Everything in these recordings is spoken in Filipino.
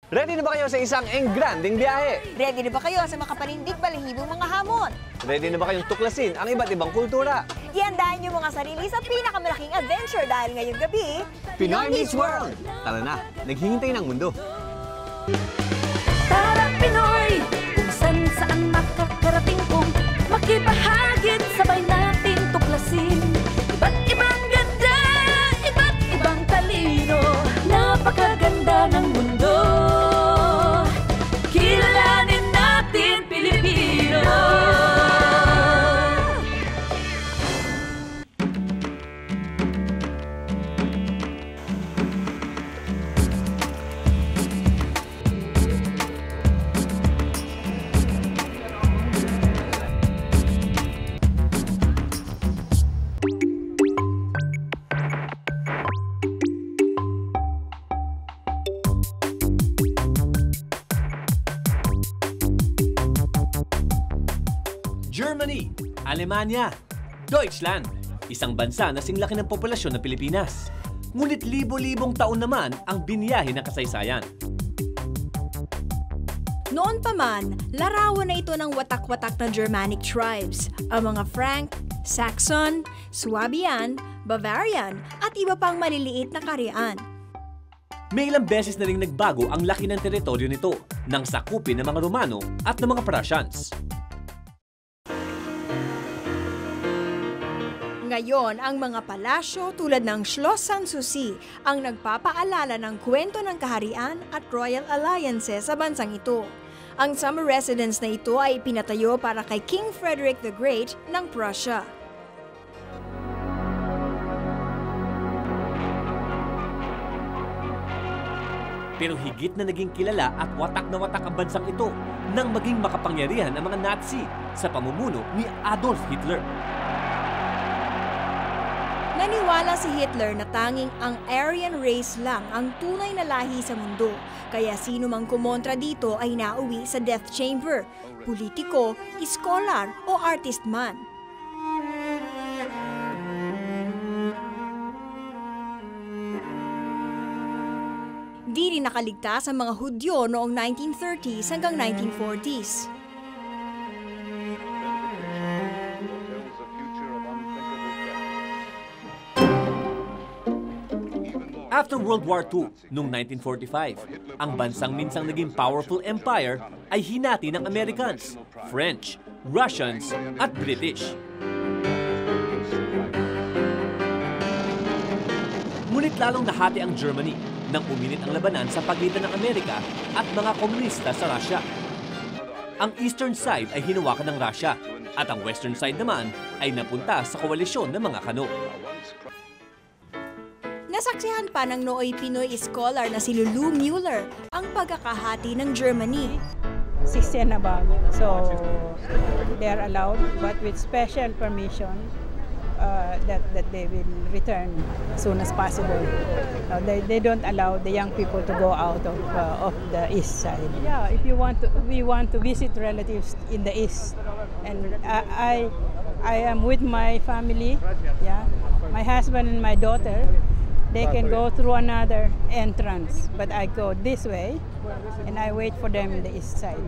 Ready na ba kayo sa isang engranding biyahe? Ready na ba kayo sa makapanindig balahibong mga hamon? Ready na ba kayong tuklasin ang iba't ibang kultura? Iandahan niyo mga sarili sa pinakamalaking adventure dahil ngayong gabi, Pinoy Meets World! Tara na, naghihintay ng mundo. Tara Pinoy, kung saan makakarating kong makibahagit, sabay natin tuklasin. Iba't ibang ganda, iba't ibang talino, napakaganda ng mundo. Kilalanin natin Pilipino. Germany, Alemanya, Deutschland, isang bansa na singlaki ng populasyon ng Pilipinas. Ngunit libo-libong taon naman ang biniyahe ng kasaysayan. Noon pa man, larawan na ito ng watak-watak na Germanic tribes, ang mga Frank, Saxon, Swabian, Bavarian at iba pang maliliit na karyaan. May ilang beses na ring nagbago ang laki ng teritoryo nito nang sakupin ng mga Romano at ng mga Prussians. Ngayon, ang mga palasyo tulad ng Schloss Sanssouci ang nagpapaalala ng kwento ng kaharian at royal alliances sa bansang ito. Ang summer residence na ito ay pinatayo para kay King Frederick the Great ng Prussia. Pero higit na naging kilala at watak na watak ang bansang ito nang maging makapangyarihan ang mga Nazi sa pamumuno ni Adolf Hitler. Naniwala si Hitler na tanging ang Aryan race lang ang tunay na lahi sa mundo, kaya sino mang kumontra dito ay nauwi sa death chamber, politiko, iskolar o artist man. Di rin nakaligtas ang mga Hudyo noong 1930s hanggang 1940s. After World War II, noong 1945, ang bansang minsang naging powerful empire ay hinati ng Americans, French, Russians at British. Ngunit lalong nahati ang Germany nang uminit ang labanan sa pagitan ng Amerika at mga komunista sa Russia. Ang eastern side ay hinawakan ng Russia at ang western side naman ay napunta sa koalisyon ng mga Kano. Nasaksihan pa ng nooy Pinoy scholar na si Lulu Mueller ang pagkakahati ng Germany. 16 above, so they are allowed, but with special permission that they will return as soon as possible. They don't allow the young people to go out of the east side. Yeah, if you want to, we want to visit relatives in the east, and I am with my family. Yeah, my husband and my daughter. They can go through another entrance, but I go this way, and I wait for them in the east side.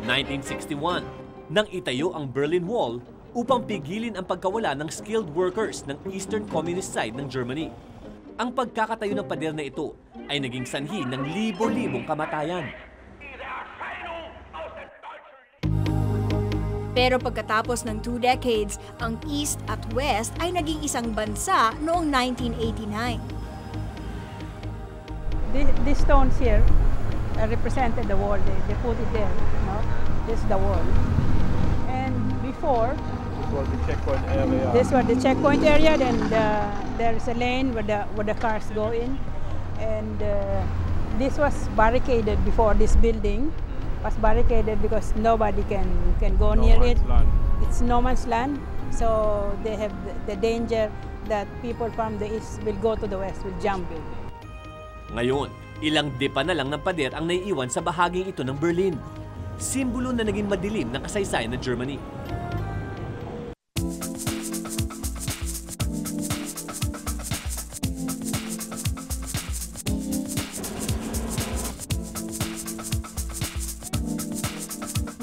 1961, nang itayo ang Berlin Wall upang pigilin ang pagkawala ng skilled workers ng Eastern Communist side ng Germany. Ang pagkakatayo ng pader na ito ay naging sanhi ng libo-libong kamatayan. Pero pagkatapos ng 2 decades, ang East at West ay naging isang bansa noong 1989. These stones here represented the wall. They put it there. No? This is the wall. And before, this was the checkpoint area. Then there's a lane where the cars go in, and this was barricaded before. This building was barricaded because nobody can go near it. It's no man's land, so they have the danger that people from the east will go to the west, will jump. Ngayon, ilang depa na lang ng pader ang naiiwan sa bahaging ito ng Berlin. Simbolo na naging madilim ng kasaysayan ng Germany.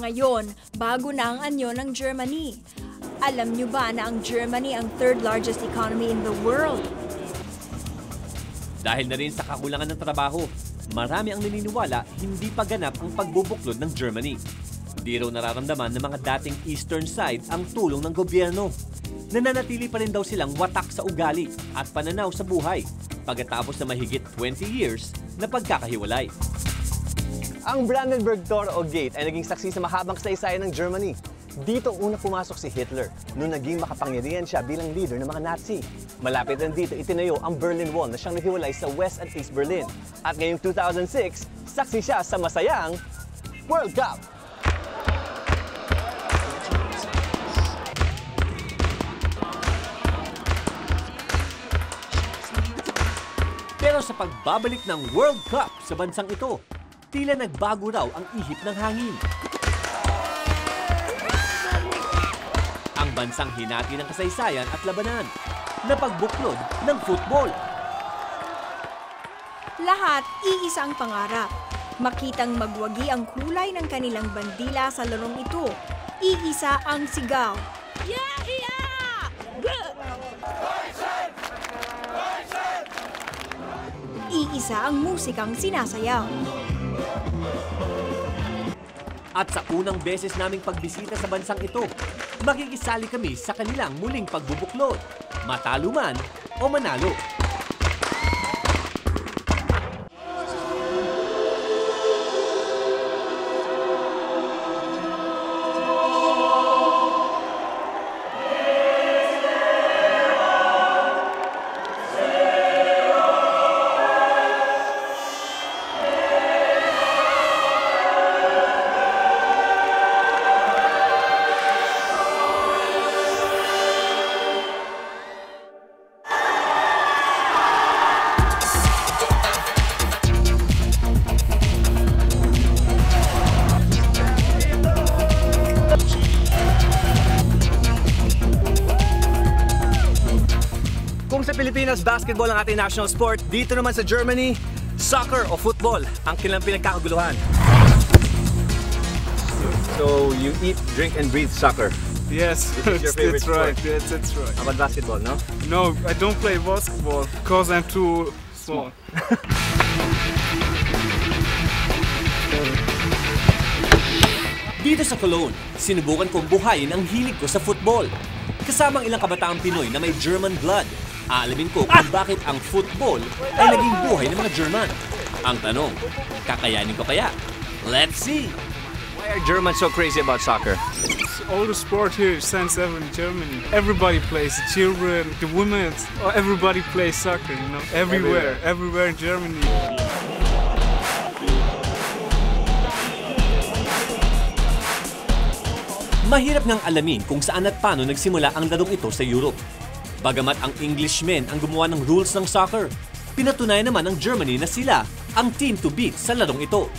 ngayon, bago na ang anyo ng Germany. Alam niyo ba na ang Germany ang third largest economy in the world? Dahil na rin sa kakulangan ng trabaho, marami ang naniniwala hindi pa ganap ang pagbubuklod ng Germany. Di raw nararamdaman ng mga dating Eastern side ang tulong ng gobyerno. Nananatili pa rin daw silang watak sa ugali at pananaw sa buhay pagkatapos na mahigit 20 years na pagkakahiwalay. Ang Brandenburg Tor o Gate ay naging saksi sa mahabang kasaysayan ng Germany. Dito una pumasok si Hitler noong naging makapangyarihan siya bilang leader ng mga Nazi. Malapit rin dito itinayo ang Berlin Wall na siyang nahiwalay sa West at East Berlin. At ngayong 2006, saksi siya sa masayang World Cup! Pero sa pagbabalik ng World Cup sa bansang ito, tila nagbago raw ang ihip ng hangin. Ang bansang hinati ng kasaysayan at labanan na pagbuklod ng football. Lahat iisang pangarap. Makitang magwagi ang kulay ng kanilang bandila sa larong ito. Iisa ang sigaw. Iisa ang musikang sinasayaw. At sa unang beses naming pagbisita sa bansang ito, makikisali kami sa kanilang muling pagbubuklod. Matalo man o manalo. Kung sa Pilipinas, basketball ang ating national sport, dito naman sa Germany, soccer o football ang kanilang pinagkakaguluhan. So, you eat, drink, and breathe soccer. Yes, This is your favorite that's right. sport. Yes, that's right. How about basketball, no? No, I don't play basketball because I'm too small. Dito sa Cologne, sinubukan kong buhayin ang hilig ko sa football. Kasama ang ilang kabataang Pinoy na may German blood. Aalamin ko kung bakit ang football ay naging buhay ng mga German. Ang tanong, kakayanin ko kaya? Let's see! Why are Germans so crazy about soccer? All the sport here since ever in Germany. Everybody plays. The children, the women, everybody plays soccer. You know, everywhere in Germany. Mahirap ngang alamin kung saan at paano nagsimula ang larong ito sa Europe. Bagamat ang Englishmen ang gumawa ng rules ng soccer, pinatunayan naman ng Germany na sila ang team to beat sa larong ito.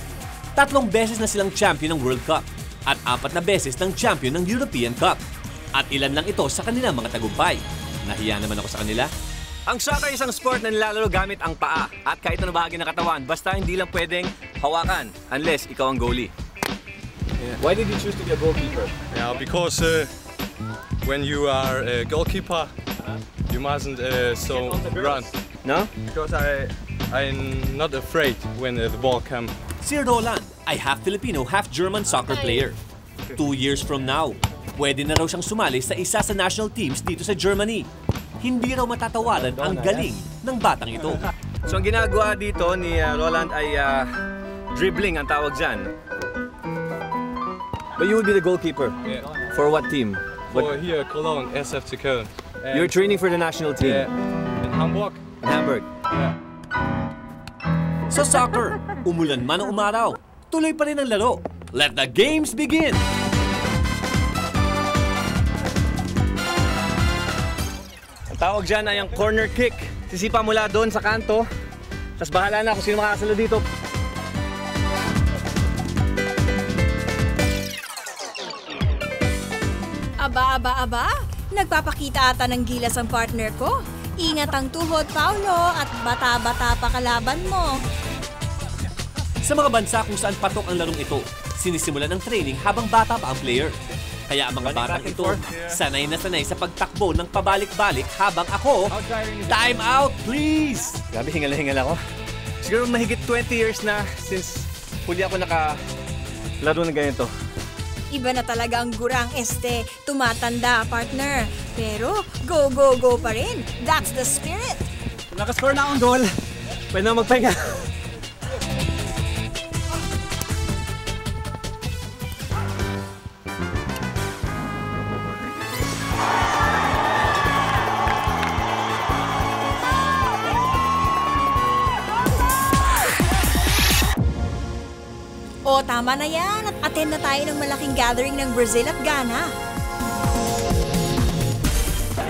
3 beses na silang champion ng World Cup at 4 na beses ng champion ng European Cup. At ilan lang ito sa kanilang mga tagumpay. Nahiya naman ako sa kanila. Ang soccer ay isang sport na nilalaro gamit ang paa at kahit anong bahagi ng katawan, basta hindi lang pwedeng hawakan unless ikaw ang goalie. Why did you choose to be a goalkeeper? Yeah, because when you are a goalkeeper, you mustn't run. No? Because I'm not afraid when the ball comes. Si Roland ay half Filipino, half German soccer player. 2 years from now, pwede na raw siyang sumali sa isa sa national teams dito sa Germany. Hindi raw matatawaran ang galing ng batang ito. So ang ginagawa dito ni Roland ay dribbling ang tawag dyan. But you will be the goalkeeper. Yeah. For what team? For here, Cologne, SFC Köln. You're training for the national team. In Hamburg. In Hamburg. Yeah. Sa soccer, umulan man o umaraw, tuloy pa rin ang laro. Let the games begin! Ang tawag dyan ay ang corner kick. Sisipa mula doon sa kanto. Tapos bahala na kung sino makakasalo dito. Aba. Nagpapakita ata ng gilas ang partner ko. Ingat ang tuhod, Paulo, at bata-bata pa kalaban mo. Sa mga bansa kung saan patok ang larong ito, sinisimulan ng training habang bata pa ang player. Kaya ang mga batang ito, sanay na sanay sa pagtakbo ng pabalik-balik habang ako, time out please! Grabe, hingal na hingal ako. Siguro mahigit 20 years na since huli ako nakalaro ng ganito. Iba na talaga ang gurang tumatanda, partner. Pero go, go, go pa rin. That's the spirit. Nakascore na akong goal. Pwede na magpahinga. O, tama na yan. At attend na tayo ng malaking gathering ng Brazil at Ghana.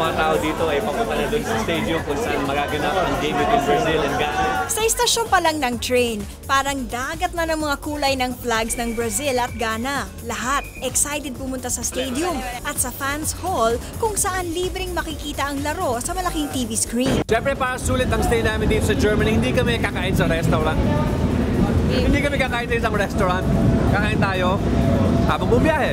Mga tao dito ay papunta na doon sa stadium kung saan magaganap ang game between Brazil and Ghana. Sa istasyon pa lang ng train, parang dagat na ng mga kulay ng flags ng Brazil at Ghana. Lahat excited pumunta sa stadium at sa fans hall kung saan libreng makikita ang laro sa malaking TV screen. Siyempre para sulit ang stay namin dito sa Germany, hindi kami kakain sa restaurant. Hindi kami kakain sa isang restaurant. Kakain tayo habang bumiyahe.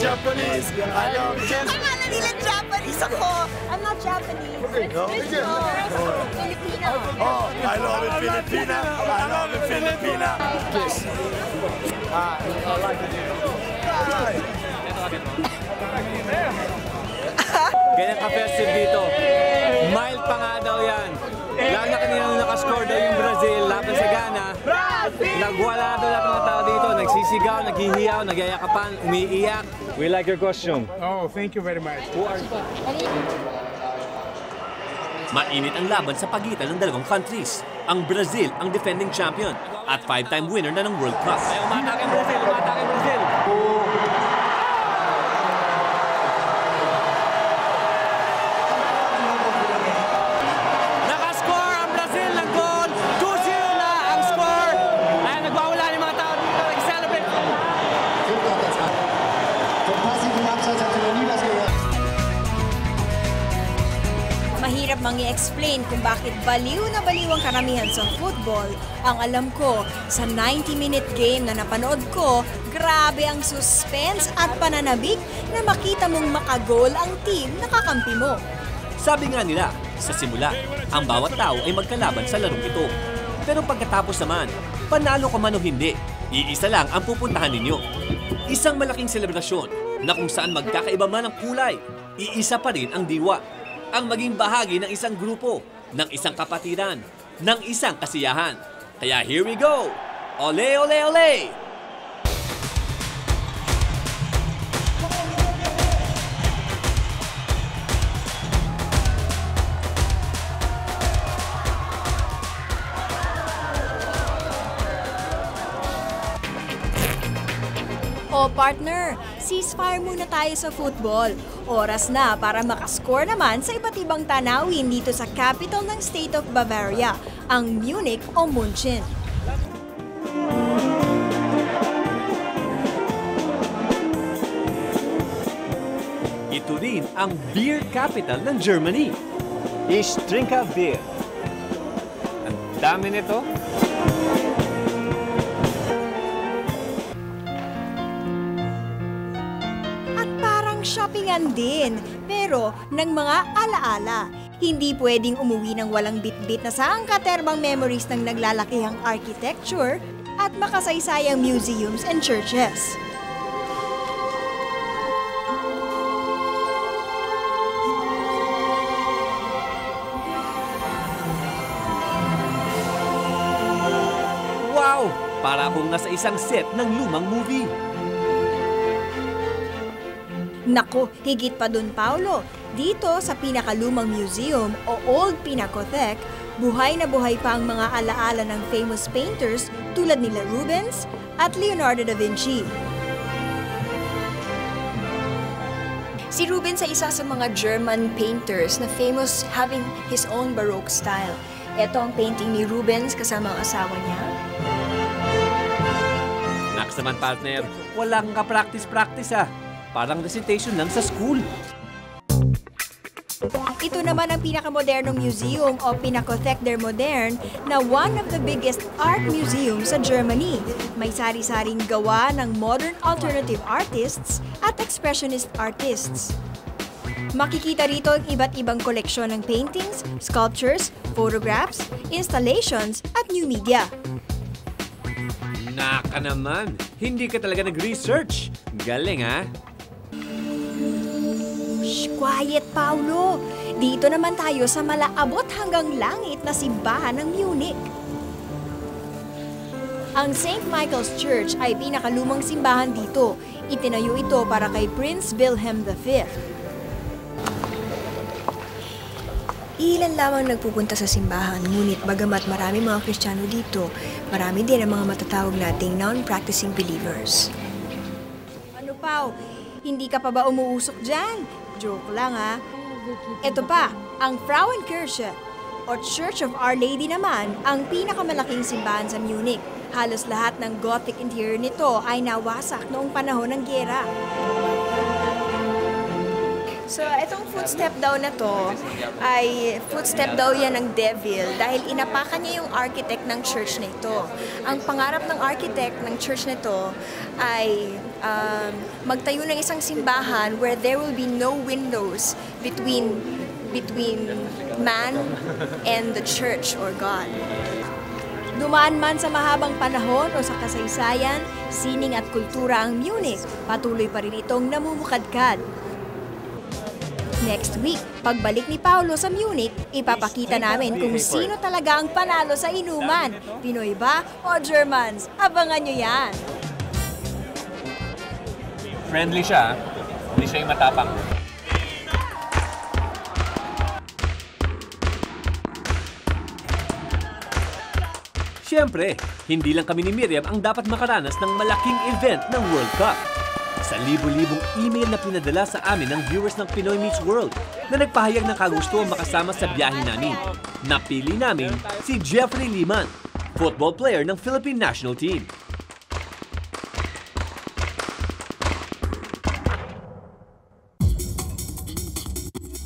Japanese. I love Japanese. Akala nila Japanese ako. I'm not Japanese. Filipino. Oh, I love it, Filipina. I love it, Filipina. Please. Ganyan ka-festive dito. Mild pa nga daw yan. Lalo na kanina nung nakascore daw yung Brazil laban sa Ghana. Nagwala daw lahat ng mga tao dito. Nagsisigaw, naghihiyaw, nagyayakapan, umiiyak. We like your costume. Oh, thank you very much. Mainit ang laban sa pagitan ng dalawang countries. Ang Brazil ang defending champion at 5-time winner na ng World Cup. Ay, umatake ang Brazil, umatake ang Brazil. Nakascore ang Brazil ng goal. 2-0 na ang score. Ay, nagwawala yung mga tao dito. Nag-celebrate. Mahirap mangi-explain kung bakit baliw na baliw ang karamihan sa football. Ang alam ko, sa 90-minute game na napanood ko, grabe ang suspense at pananabik na makita mong makagol ang team na kakampi mo. Sabi nga nila, sa simula, ang bawat tao ay magkalaban sa larong ito. Pero pagkatapos naman, panalo ka man o hindi, iisa lang ang pupuntahan ninyo. Isang malaking selebrasyon na kung saan magkakaiba man ang kulay, iisa pa rin ang diwa. Ang maging bahagi ng isang grupo, ng isang kapatiran, ng isang kasiyahan. Kaya here we go! Ole, ole, ole! O partner, ceasefire muna tayo sa football. Oras na para makascore naman sa iba't ibang tanawin dito sa capital ng State of Bavaria, ang Munich o München. Ito rin ang beer capital ng Germany. Ich trinke Bier. Ang dami nito. Shoppingan din, pero ng mga alaala. Hindi pwedeng umuwi ng walang bitbit na saangkaterbang memories ng naglalakihang architecture at makasaysayang museums and churches. Wow! Para akong nasa isang set ng lumang movie. Nako, higit pa dun, Paulo. Dito sa pinakalumang museum o Old Pinacothek, buhay na buhay pa ang mga alaala ng famous painters tulad nila Rubens at Leonardo da Vinci. Si Rubens ay isa sa mga German painters na famous having his own Baroque style. Ito ang painting ni Rubens kasama ang asawa niya. Naks naman partner, wala kang ka-practice-practice ah. parang recitation lang sa school. Ito naman ang pinakamodernong museum o Pinakothek der Modern na one of the biggest art museums sa Germany. May sari-saring gawa ng modern alternative artists at expressionist artists. Makikita rito ang iba't ibang koleksyon ng paintings, sculptures, photographs, installations at new media. Naka naman, hindi ka talaga nag-research. Galing ha? Shh, quiet, Paulo! Dito naman tayo sa malaabot hanggang langit na simbahan ng Munich. Ang St. Michael's Church ay pinakalumang simbahan dito. Itinayo ito para kay Prince Wilhelm V. Ilan lamang nagpupunta sa simbahan, ngunit bagamat marami mga Kristiyano dito, marami din ang mga matatawag nating non-practicing believers. Ano, Pao? Hindi ka pa ba umuusok dyan? Joke lang, ha? Ito pa, ang Frauenkirche o Church of Our Lady naman ang pinakamalaking simbahan sa Munich. Halos lahat ng Gothic interior nito ay nawasak noong panahon ng giyera. So, itong footstep daw na to ay footstep daw yan ng devil dahil inapakan niya yung architect ng church na ito. Ang pangarap ng architect ng church na ito ay magtayo ng isang simbahan where there will be no windows between man and the church or God. Dumaan man sa mahabang panahon o sa kasaysayan, sining at kultura ang Munich, patuloy pa rin itong namumukadkad. Next week, pagbalik ni Paulo sa Munich, ipapakita namin kung sino talaga ang panalo sa inuman. Pinoy ba o Germans? Abangan nyo yan! Friendly siya, hindi siya yung matapang. Siyempre, hindi lang kami ni Miriam ang dapat makaranas ng malaking event ng World Cup. Sa libo-libong email na pinadala sa amin ng viewers ng Pinoy Meets World na nagpahayag ng kagusto ang makasama sa biyahe namin. Napili namin si Jeffrey Liman, football player ng Philippine National Team.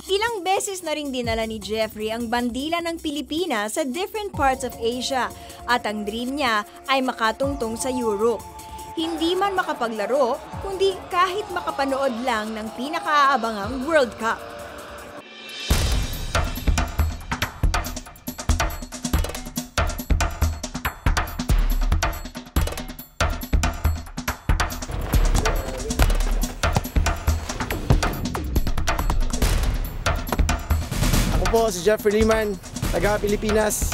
Ilang beses na ring dinala ni Jeffrey ang bandila ng Pilipinas sa different parts of Asia at ang dream niya ay makatungtong sa Europe. Hindi man makapaglaro, kundi kahit makapanood lang ng pinakaabangang World Cup. Ako po si Jeffrey Liman, taga Pilipinas.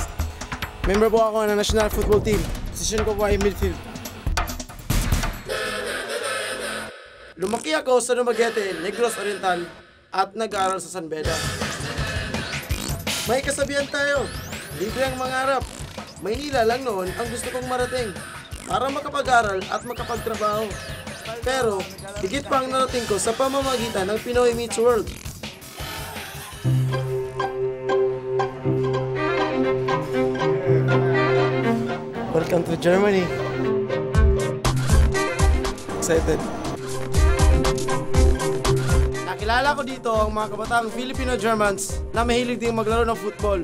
Member po ako ng national football team. Position ko po ay midfield. Lumaki ako sa Dumaguete, Negros Oriental at nag-aaral sa San Beda. May kasabihan tayo, libre ang mangarap. Maynila lang noon ang gusto kong marating para makapag-aral at makapagtrabaho. Pero higit pa ang narating ko sa pamamagitan ng Pinoy Meets World. Welcome to Germany. Excited. Nakilala ko dito ang mga kabataang Filipino-Germans na mahilig din maglaro ng football.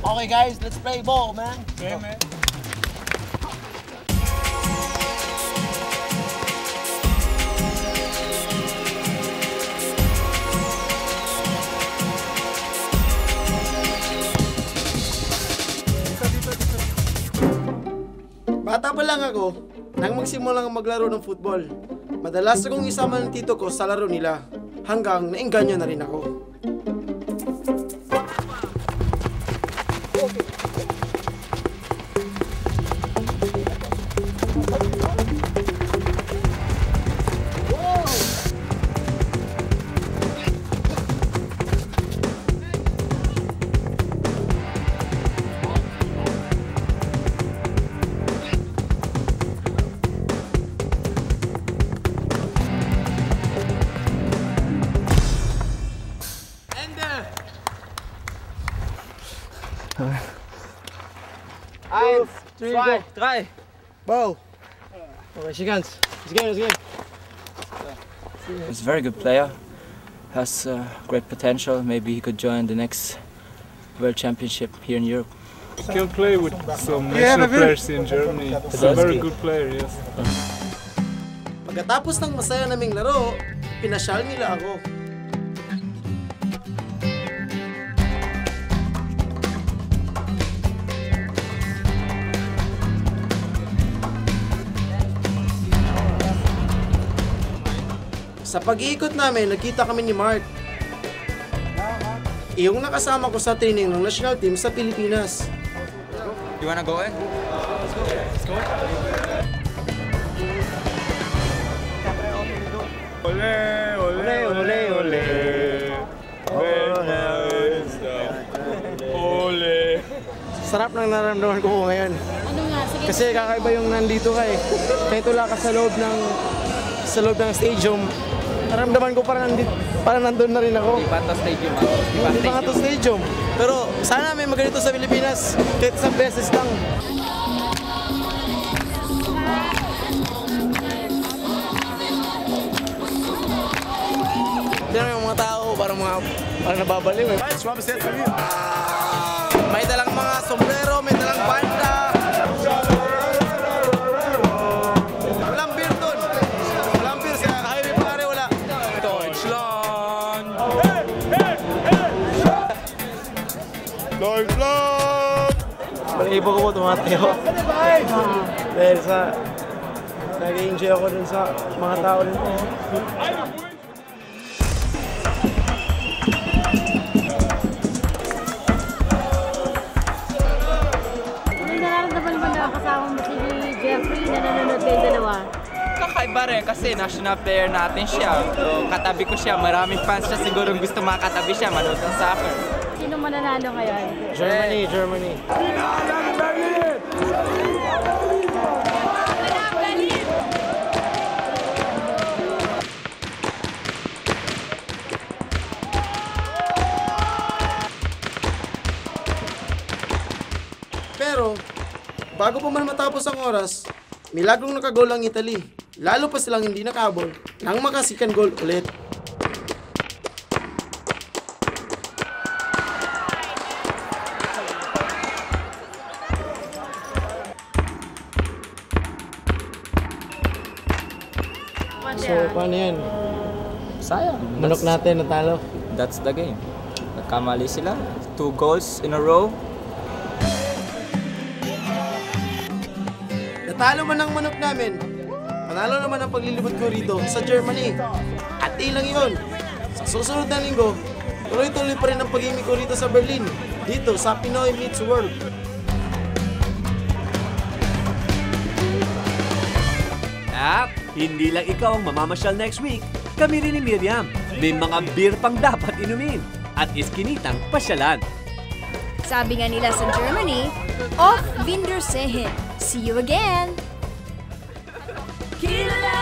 Okay guys, let's play ball, man. Okay, man. Bata pa lang ako, nang magsimulang maglaro ng football. Madalas akong isama ng tito ko sa laro nila, hanggang naengganyo na rin ako. Try. Bow. Okay, shake hands. Let's game. He's a very good player. Has great potential. Maybe he could join the next World Championship here in Europe. He can play with some national players in Germany. He's a very good player, yes. Pagkatapos ng masaya naming laro, pinasyal nila ako. Sa pag-iikot namin, nagkita kami ni Mark. Iyong nakasama ko sa training ng national team sa Pilipinas. You wanna go in? Let's go. Ole. Sarap ng nararamdaman ko ngayon. Ano nga? Sige. Kasi kakaiba yung nandito ka eh. Kahit wala ka sa loob ng stadium, naramdaman ko parang nandun na rin ako. Di pa to stadium. Hindi pa nga to stadium. Pero sana may maganito sa Pilipinas kahit isang beses lang. Tignan mo yung mga tao, parang nababaliw eh. May dalang mga sombrero, may dalang banda. Walang beer doon. Walang beer, kaya highway pare wala. Deutschland! Deutschland! Balibo ko po tumateo. Dahil sa nag-enjoy ako dun sa mga tao nito. Na nanonood kayo dalawa? Kakaiba rin kasi national player natin siya. So, katabi ko siya, maraming fans siya siguro gusto makatabi siya, manood ng soccer. Sino mananalo ngayon? Germany. Pero, bago pa man matapos ang oras, milagrong nakagol ang Italy. Lalo pa silang hindi nakabol nang makasikan goal ulit. So, paano yan? Sayang. Manok natin, natalo. That's the game. Nagkamali sila. 2 goals in a row. Natalo man ang manok namin. Panalo naman ang paglilibot ko rito sa Germany. At ilang iyon. Sa susunod na linggo, tuloy-tuloy pa rin ang pag-ibig ko rito sa Berlin. Dito sa Pinoy Meets World. At hindi lang ikaw ang mamamasyal next week. Kami rin ni Miriam. May mga beer pang dapat inumin. At iskinitang pasyalan. Sabi nga nila sa Germany, Auf Wiedersehen! See you again! Kilala